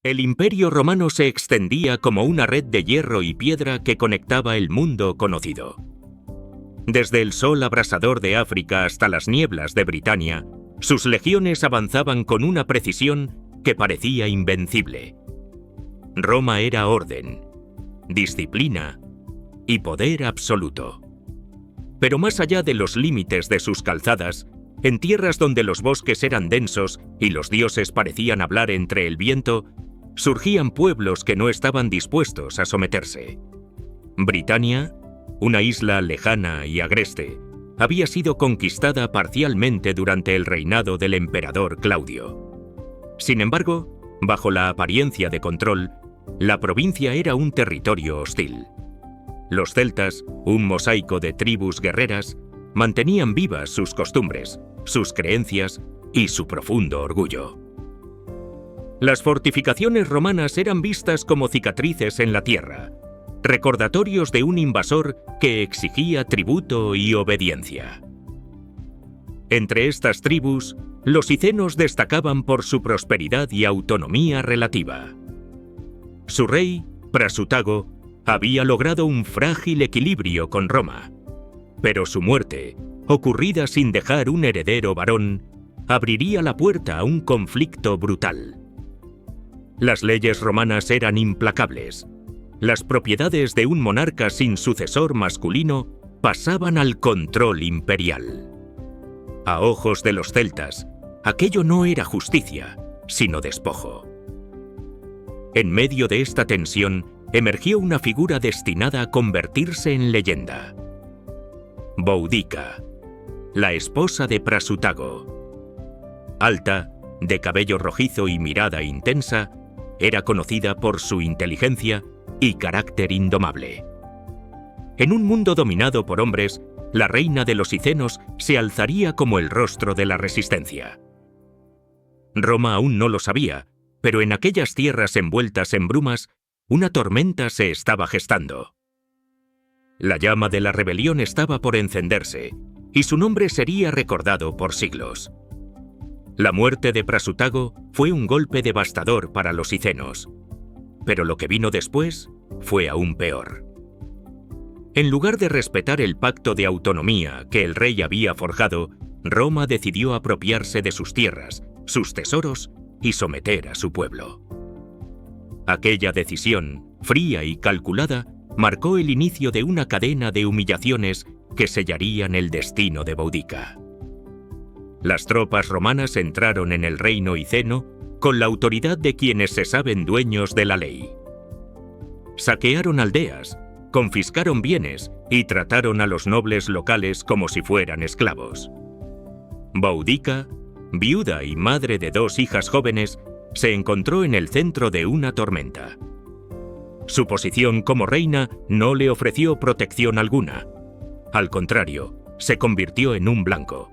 El Imperio Romano se extendía como una red de hierro y piedra que conectaba el mundo conocido. Desde el sol abrasador de África hasta las nieblas de Britania, sus legiones avanzaban con una precisión que parecía invencible. Roma era orden, disciplina y poder absoluto. Pero más allá de los límites de sus calzadas, en tierras donde los bosques eran densos y los dioses parecían hablar entre el viento, surgían pueblos que no estaban dispuestos a someterse. Britania, una isla lejana y agreste, había sido conquistada parcialmente durante el reinado del emperador Claudio. Sin embargo, bajo la apariencia de control, la provincia era un territorio hostil. Los celtas, un mosaico de tribus guerreras, mantenían vivas sus costumbres, sus creencias y su profundo orgullo. Las fortificaciones romanas eran vistas como cicatrices en la tierra, recordatorios de un invasor que exigía tributo y obediencia. Entre estas tribus, los icenos destacaban por su prosperidad y autonomía relativa. Su rey, Prasutago, había logrado un frágil equilibrio con Roma, pero su muerte, ocurrida sin dejar un heredero varón, abriría la puerta a un conflicto brutal. Las leyes romanas eran implacables. Las propiedades de un monarca sin sucesor masculino pasaban al control imperial. A ojos de los celtas, aquello no era justicia, sino despojo. En medio de esta tensión, emergió una figura destinada a convertirse en leyenda. Boudica, la esposa de Prasutago. Alta, de cabello rojizo y mirada intensa, era conocida por su inteligencia y carácter indomable. En un mundo dominado por hombres, la reina de los icenos se alzaría como el rostro de la resistencia. Roma aún no lo sabía, pero en aquellas tierras envueltas en brumas, una tormenta se estaba gestando. La llama de la rebelión estaba por encenderse, y su nombre sería recordado por siglos. La muerte de Prasutago fue un golpe devastador para los icenos, pero lo que vino después fue aún peor. En lugar de respetar el pacto de autonomía que el rey había forjado, Roma decidió apropiarse de sus tierras, sus tesoros y someter a su pueblo. Aquella decisión, fría y calculada, marcó el inicio de una cadena de humillaciones que sellarían el destino de Boudica. Las tropas romanas entraron en el reino iceno con la autoridad de quienes se saben dueños de la ley. Saquearon aldeas, confiscaron bienes y trataron a los nobles locales como si fueran esclavos. Boudica, viuda y madre de 2 hijas jóvenes, se encontró en el centro de una tormenta. Su posición como reina no le ofreció protección alguna. Al contrario, se convirtió en un blanco.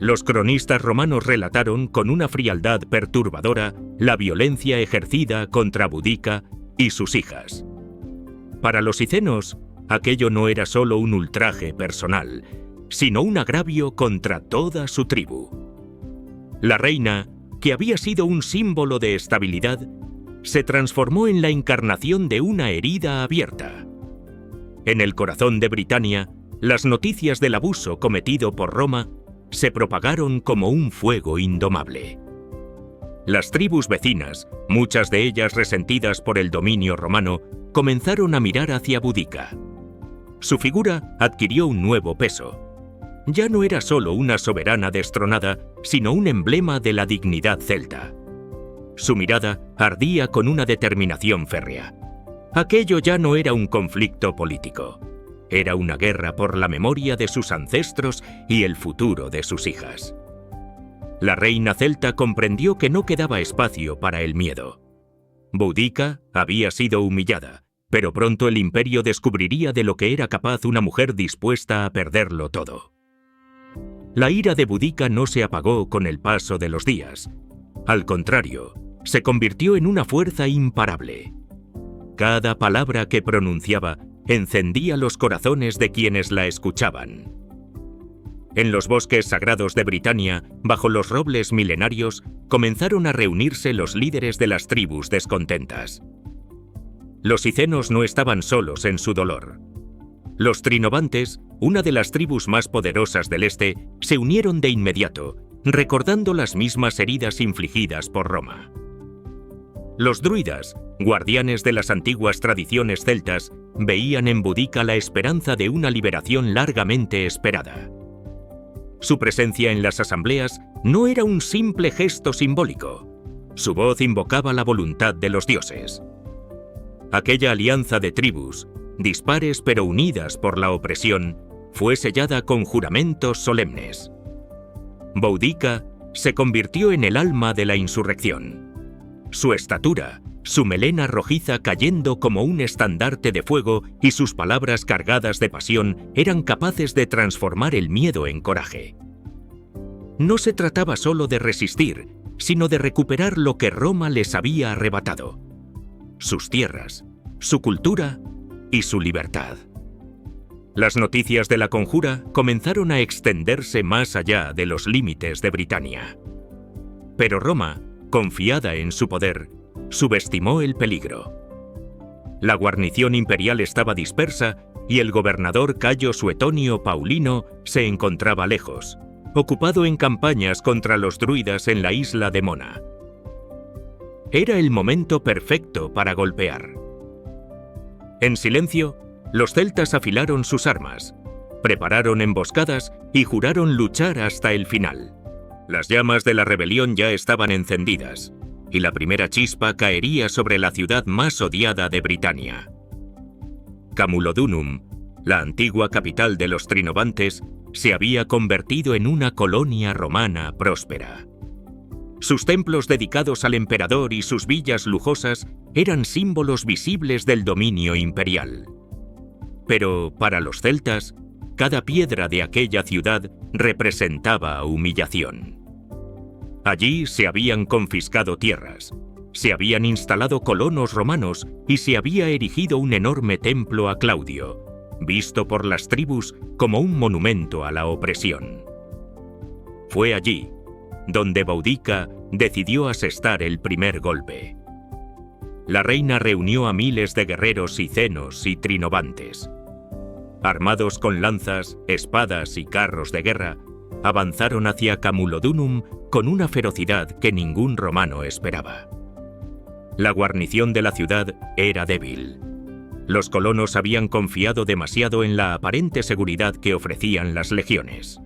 Los cronistas romanos relataron con una frialdad perturbadora la violencia ejercida contra Boudica y sus hijas. Para los icenos, aquello no era solo un ultraje personal, sino un agravio contra toda su tribu. La reina, que había sido un símbolo de estabilidad, se transformó en la encarnación de una herida abierta. En el corazón de Britania, las noticias del abuso cometido por Roma se propagaron como un fuego indomable. Las tribus vecinas, muchas de ellas resentidas por el dominio romano, comenzaron a mirar hacia Boudica. Su figura adquirió un nuevo peso. Ya no era solo una soberana destronada, sino un emblema de la dignidad celta. Su mirada ardía con una determinación férrea. Aquello ya no era un conflicto político. Era una guerra por la memoria de sus ancestros y el futuro de sus hijas. La reina celta comprendió que no quedaba espacio para el miedo. Boudica había sido humillada, pero pronto el imperio descubriría de lo que era capaz una mujer dispuesta a perderlo todo. La ira de Boudica no se apagó con el paso de los días. Al contrario, se convirtió en una fuerza imparable. Cada palabra que pronunciaba encendía los corazones de quienes la escuchaban. En los bosques sagrados de Britania, bajo los robles milenarios, comenzaron a reunirse los líderes de las tribus descontentas. Los icenos no estaban solos en su dolor. Los trinovantes, una de las tribus más poderosas del este, se unieron de inmediato, recordando las mismas heridas infligidas por Roma. Los druidas, guardianes de las antiguas tradiciones celtas, veían en Boudica la esperanza de una liberación largamente esperada. Su presencia en las asambleas no era un simple gesto simbólico. Su voz invocaba la voluntad de los dioses. Aquella alianza de tribus, dispares pero unidas por la opresión, fue sellada con juramentos solemnes. Boudica se convirtió en el alma de la insurrección. Su estatura, su melena rojiza cayendo como un estandarte de fuego y sus palabras cargadas de pasión eran capaces de transformar el miedo en coraje. No se trataba solo de resistir, sino de recuperar lo que Roma les había arrebatado: sus tierras, su cultura y su libertad. Las noticias de la conjura comenzaron a extenderse más allá de los límites de Britania. Pero Roma, confiada en su poder, subestimó el peligro. La guarnición imperial estaba dispersa y el gobernador Cayo Suetonio Paulino se encontraba lejos, ocupado en campañas contra los druidas en la isla de Mona. Era el momento perfecto para golpear. En silencio, los celtas afilaron sus armas, prepararon emboscadas y juraron luchar hasta el final. Las llamas de la rebelión ya estaban encendidas, y la primera chispa caería sobre la ciudad más odiada de Britania. Camulodunum, la antigua capital de los trinovantes, se había convertido en una colonia romana próspera. Sus templos dedicados al emperador y sus villas lujosas eran símbolos visibles del dominio imperial. Pero para los celtas, cada piedra de aquella ciudad representaba humillación. Allí se habían confiscado tierras, se habían instalado colonos romanos y se había erigido un enorme templo a Claudio, visto por las tribus como un monumento a la opresión. Fue allí donde Boudica decidió asestar el primer golpe. La reina reunió a miles de guerreros icenos y trinovantes. Armados con lanzas, espadas y carros de guerra, avanzaron hacia Camulodunum con una ferocidad que ningún romano esperaba. La guarnición de la ciudad era débil. Los colonos habían confiado demasiado en la aparente seguridad que ofrecían las legiones.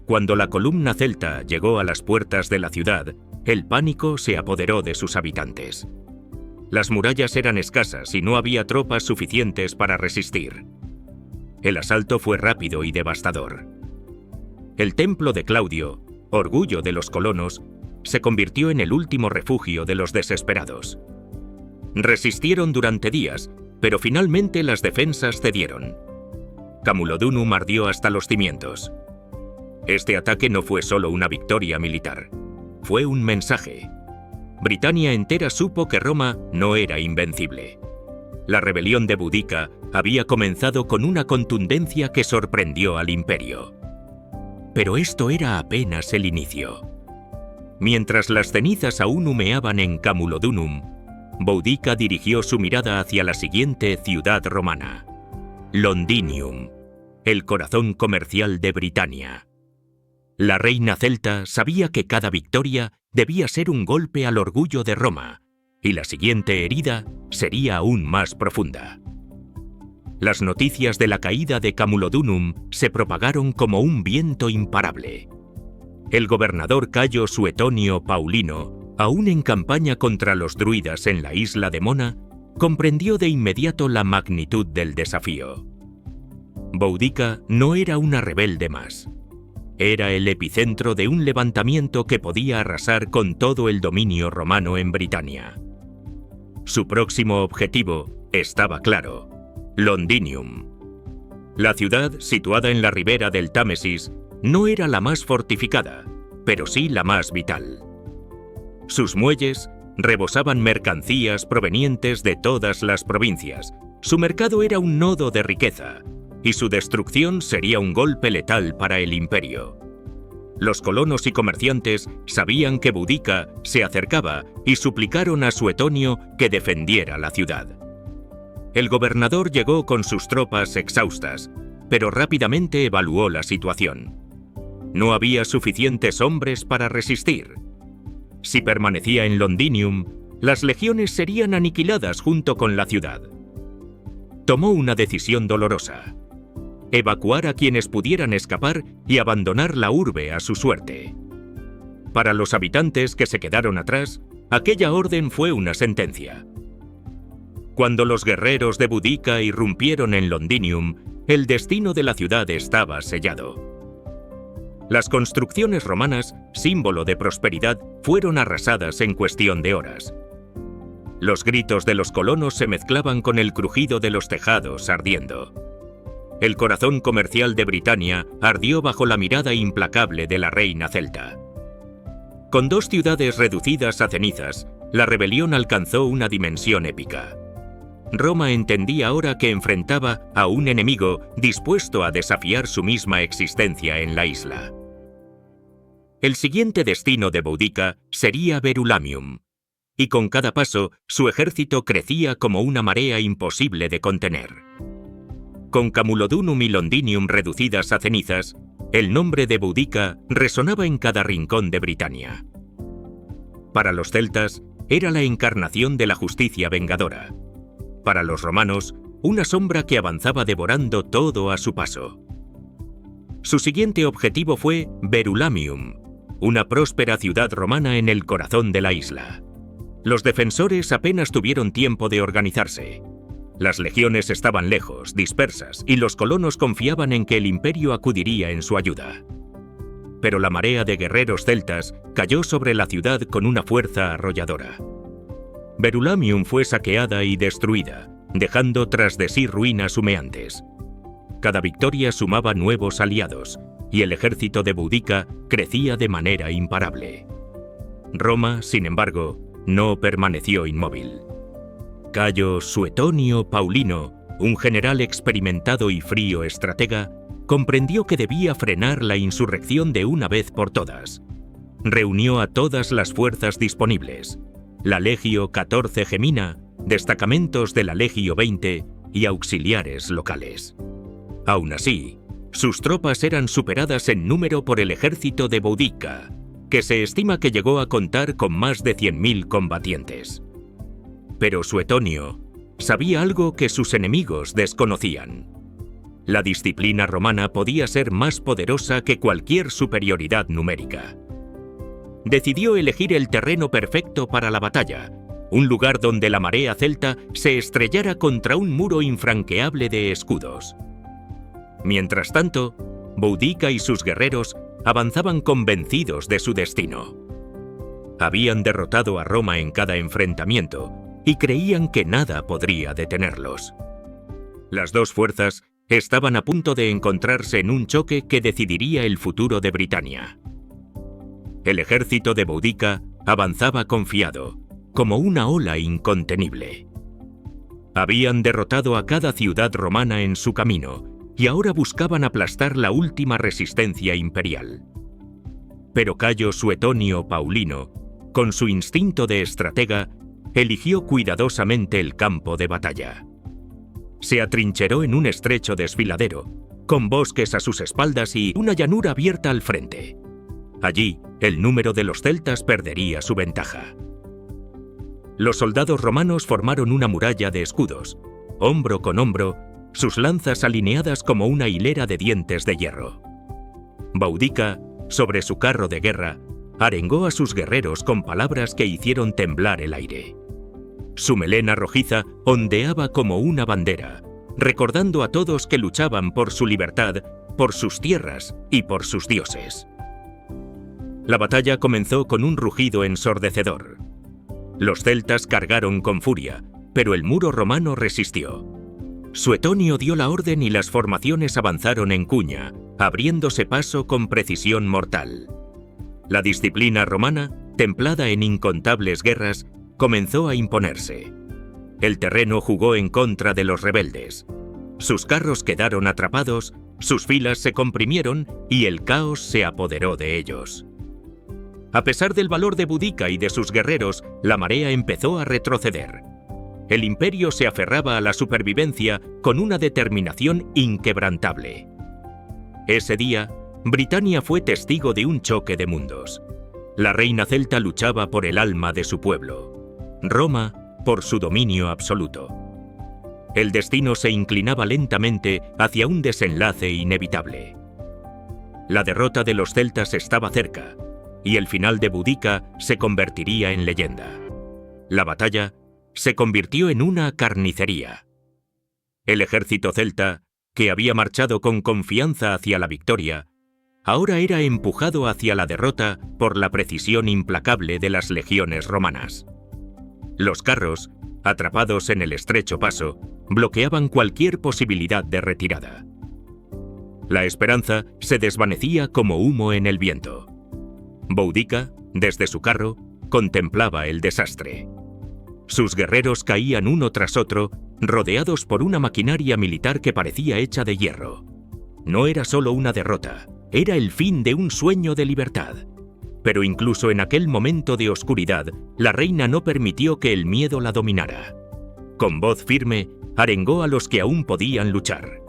Cuando la columna celta llegó a las puertas de la ciudad, el pánico se apoderó de sus habitantes. Las murallas eran escasas y no había tropas suficientes para resistir. El asalto fue rápido y devastador. El templo de Claudio, orgullo de los colonos, se convirtió en el último refugio de los desesperados. Resistieron durante días, pero finalmente las defensas cedieron. Camulodunum ardió hasta los cimientos. Este ataque no fue solo una victoria militar, fue un mensaje. Britania entera supo que Roma no era invencible. La rebelión de Boudica había comenzado con una contundencia que sorprendió al imperio. Pero esto era apenas el inicio. Mientras las cenizas aún humeaban en Camulodunum, Boudica dirigió su mirada hacia la siguiente ciudad romana: Londinium, el corazón comercial de Britania. La reina celta sabía que cada victoria debía ser un golpe al orgullo de Roma, y la siguiente herida sería aún más profunda. Las noticias de la caída de Camulodunum se propagaron como un viento imparable. El gobernador Cayo Suetonio Paulino, aún en campaña contra los druidas en la isla de Mona, comprendió de inmediato la magnitud del desafío. Boudica no era una rebelde más. Era el epicentro de un levantamiento que podía arrasar con todo el dominio romano en Britania. Su próximo objetivo estaba claro: Londinium. La ciudad, situada en la ribera del Támesis, no era la más fortificada, pero sí la más vital. Sus muelles rebosaban mercancías provenientes de todas las provincias. Su mercado era un nodo de riqueza, y su destrucción sería un golpe letal para el imperio. Los colonos y comerciantes sabían que Boudica se acercaba y suplicaron a Suetonio que defendiera la ciudad. El gobernador llegó con sus tropas exhaustas, pero rápidamente evaluó la situación. No había suficientes hombres para resistir. Si permanecía en Londinium, las legiones serían aniquiladas junto con la ciudad. Tomó una decisión dolorosa: evacuar a quienes pudieran escapar y abandonar la urbe a su suerte. Para los habitantes que se quedaron atrás, aquella orden fue una sentencia. Cuando los guerreros de Boudica irrumpieron en Londinium, el destino de la ciudad estaba sellado. Las construcciones romanas, símbolo de prosperidad, fueron arrasadas en cuestión de horas. Los gritos de los colonos se mezclaban con el crujido de los tejados ardiendo. El corazón comercial de Britania ardió bajo la mirada implacable de la reina celta. Con 2 ciudades reducidas a cenizas, la rebelión alcanzó una dimensión épica. Roma entendía ahora que enfrentaba a un enemigo dispuesto a desafiar su misma existencia en la isla. El siguiente destino de Boudica sería Verulamium, y con cada paso su ejército crecía como una marea imposible de contener. Con Camulodunum y Londinium reducidas a cenizas, el nombre de Boudica resonaba en cada rincón de Britania. Para los celtas, era la encarnación de la justicia vengadora. Para los romanos, una sombra que avanzaba devorando todo a su paso. Su siguiente objetivo fue Verulamium, una próspera ciudad romana en el corazón de la isla. Los defensores apenas tuvieron tiempo de organizarse. Las legiones estaban lejos, dispersas, y los colonos confiaban en que el imperio acudiría en su ayuda. Pero la marea de guerreros celtas cayó sobre la ciudad con una fuerza arrolladora. Verulamium fue saqueada y destruida, dejando tras de sí ruinas humeantes. Cada victoria sumaba nuevos aliados, y el ejército de Boudica crecía de manera imparable. Roma, sin embargo, no permaneció inmóvil. Cayo Suetonio Paulino, un general experimentado y frío estratega, comprendió que debía frenar la insurrección de una vez por todas. Reunió a todas las fuerzas disponibles: la Legio 14 Gemina, destacamentos de la Legio 20 y auxiliares locales. Aún así, sus tropas eran superadas en número por el ejército de Boudica, que se estima que llegó a contar con más de 100.000 combatientes. Pero Suetonio sabía algo que sus enemigos desconocían. La disciplina romana podía ser más poderosa que cualquier superioridad numérica. Decidió elegir el terreno perfecto para la batalla, un lugar donde la marea celta se estrellara contra un muro infranqueable de escudos. Mientras tanto, Boudica y sus guerreros avanzaban convencidos de su destino. Habían derrotado a Roma en cada enfrentamiento y creían que nada podría detenerlos. Las 2 fuerzas estaban a punto de encontrarse en un choque que decidiría el futuro de Britania. El ejército de Boudica avanzaba confiado, como una ola incontenible. Habían derrotado a cada ciudad romana en su camino y ahora buscaban aplastar la última resistencia imperial. Pero Cayo Suetonio Paulino, con su instinto de estratega, eligió cuidadosamente el campo de batalla. Se atrincheró en un estrecho desfiladero, con bosques a sus espaldas y una llanura abierta al frente. Allí, el número de los celtas perdería su ventaja. Los soldados romanos formaron una muralla de escudos, hombro con hombro, sus lanzas alineadas como una hilera de dientes de hierro. Boudica, sobre su carro de guerra, arengó a sus guerreros con palabras que hicieron temblar el aire. Su melena rojiza ondeaba como una bandera, recordando a todos que luchaban por su libertad, por sus tierras y por sus dioses. La batalla comenzó con un rugido ensordecedor. Los celtas cargaron con furia, pero el muro romano resistió. Suetonio dio la orden y las formaciones avanzaron en cuña, abriéndose paso con precisión mortal. La disciplina romana, templada en incontables guerras, comenzó a imponerse. El terreno jugó en contra de los rebeldes. Sus carros quedaron atrapados, sus filas se comprimieron y el caos se apoderó de ellos. A pesar del valor de Boudica y de sus guerreros, la marea empezó a retroceder. El imperio se aferraba a la supervivencia con una determinación inquebrantable. Ese día, Britania fue testigo de un choque de mundos. La reina celta luchaba por el alma de su pueblo, Roma por su dominio absoluto. El destino se inclinaba lentamente hacia un desenlace inevitable. La derrota de los celtas estaba cerca, y el final de Boudica se convertiría en leyenda. La batalla se convirtió en una carnicería. El ejército celta, que había marchado con confianza hacia la victoria, ahora era empujado hacia la derrota por la precisión implacable de las legiones romanas. Los carros, atrapados en el estrecho paso, bloqueaban cualquier posibilidad de retirada. La esperanza se desvanecía como humo en el viento. Boudica, desde su carro, contemplaba el desastre. Sus guerreros caían uno tras otro, rodeados por una maquinaria militar que parecía hecha de hierro. No era solo una derrota, era el fin de un sueño de libertad. Pero incluso en aquel momento de oscuridad, la reina no permitió que el miedo la dominara. Con voz firme, arengó a los que aún podían luchar.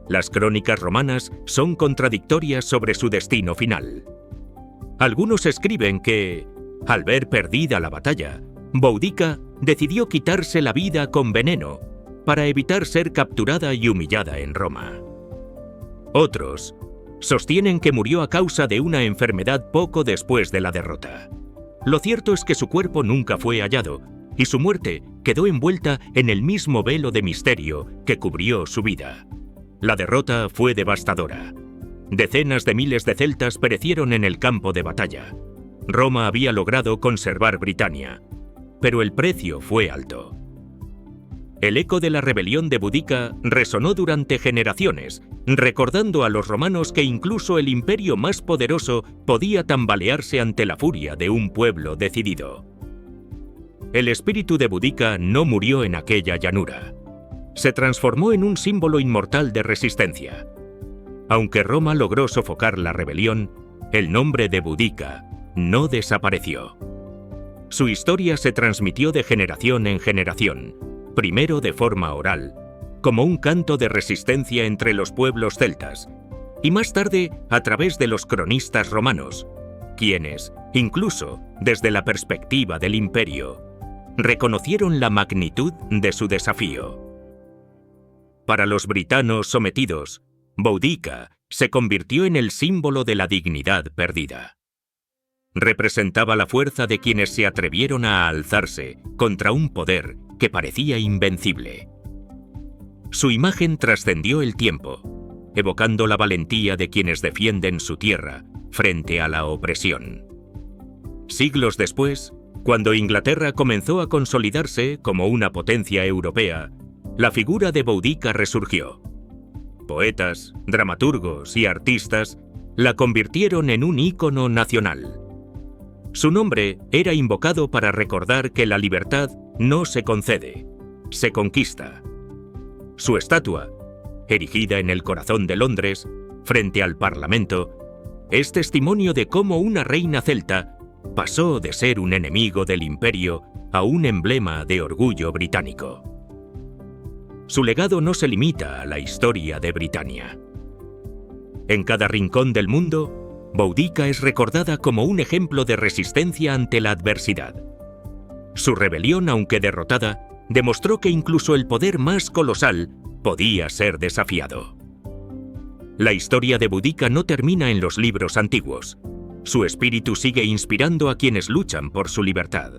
Las crónicas romanas son contradictorias sobre su destino final. Algunos escriben que, al ver perdida la batalla, Boudica decidió quitarse la vida con veneno para evitar ser capturada y humillada en Roma. Otros sostienen que murió a causa de una enfermedad poco después de la derrota. Lo cierto es que su cuerpo nunca fue hallado y su muerte quedó envuelta en el mismo velo de misterio que cubrió su vida. La derrota fue devastadora. Decenas de miles de celtas perecieron en el campo de batalla. Roma había logrado conservar Britania, pero el precio fue alto. El eco de la rebelión de Boudica resonó durante generaciones, recordando a los romanos que incluso el imperio más poderoso podía tambalearse ante la furia de un pueblo decidido. El espíritu de Boudica no murió en aquella llanura. Se transformó en un símbolo inmortal de resistencia. Aunque Roma logró sofocar la rebelión, el nombre de Boudica no desapareció. Su historia se transmitió de generación en generación, primero de forma oral, como un canto de resistencia entre los pueblos celtas, y más tarde a través de los cronistas romanos, quienes, incluso desde la perspectiva del imperio, reconocieron la magnitud de su desafío. Para los britanos sometidos, Boudica se convirtió en el símbolo de la dignidad perdida. Representaba la fuerza de quienes se atrevieron a alzarse contra un poder que parecía invencible. Su imagen trascendió el tiempo, evocando la valentía de quienes defienden su tierra frente a la opresión. Siglos después, cuando Inglaterra comenzó a consolidarse como una potencia europea, la figura de Boudica resurgió. Poetas, dramaturgos y artistas la convirtieron en un ícono nacional. Su nombre era invocado para recordar que la libertad no se concede, se conquista. Su estatua, erigida en el corazón de Londres, frente al Parlamento, es testimonio de cómo una reina celta pasó de ser un enemigo del imperio a un emblema de orgullo británico. Su legado no se limita a la historia de Britania. En cada rincón del mundo, Boudica es recordada como un ejemplo de resistencia ante la adversidad. Su rebelión, aunque derrotada, demostró que incluso el poder más colosal podía ser desafiado. La historia de Boudica no termina en los libros antiguos. Su espíritu sigue inspirando a quienes luchan por su libertad.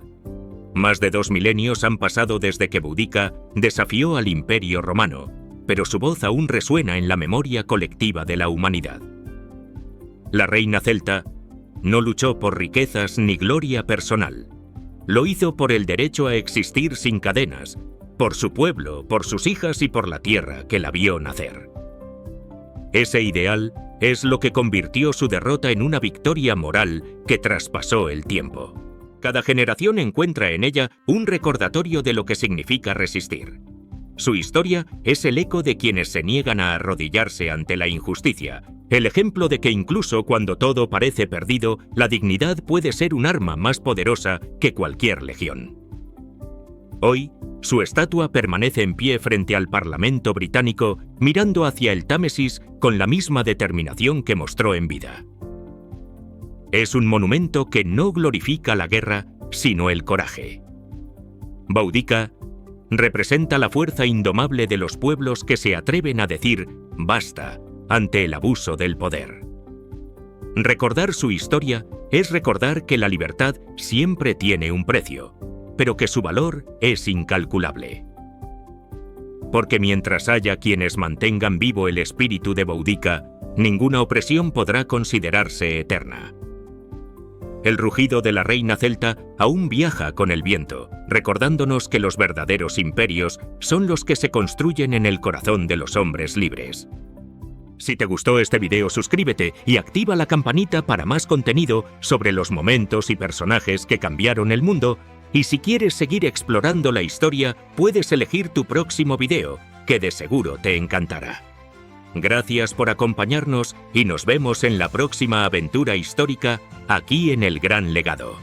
Más de 2 milenios han pasado desde que Boudica desafió al Imperio Romano, pero su voz aún resuena en la memoria colectiva de la humanidad. La reina celta no luchó por riquezas ni gloria personal. Lo hizo por el derecho a existir sin cadenas, por su pueblo, por sus hijas y por la tierra que la vio nacer. Ese ideal es lo que convirtió su derrota en una victoria moral que traspasó el tiempo. Cada generación encuentra en ella un recordatorio de lo que significa resistir. Su historia es el eco de quienes se niegan a arrodillarse ante la injusticia, el ejemplo de que incluso cuando todo parece perdido, la dignidad puede ser un arma más poderosa que cualquier legión. Hoy, su estatua permanece en pie frente al Parlamento británico, mirando hacia el Támesis con la misma determinación que mostró en vida. Es un monumento que no glorifica la guerra, sino el coraje. Boudica representa la fuerza indomable de los pueblos que se atreven a decir «basta» ante el abuso del poder. Recordar su historia es recordar que la libertad siempre tiene un precio, pero que su valor es incalculable. Porque mientras haya quienes mantengan vivo el espíritu de Boudica, ninguna opresión podrá considerarse eterna. El rugido de la reina celta aún viaja con el viento, recordándonos que los verdaderos imperios son los que se construyen en el corazón de los hombres libres. Si te gustó este video, suscríbete y activa la campanita para más contenido sobre los momentos y personajes que cambiaron el mundo, y si quieres seguir explorando la historia, puedes elegir tu próximo video, que de seguro te encantará. Gracias por acompañarnos y nos vemos en la próxima aventura histórica aquí en El Gran Legado.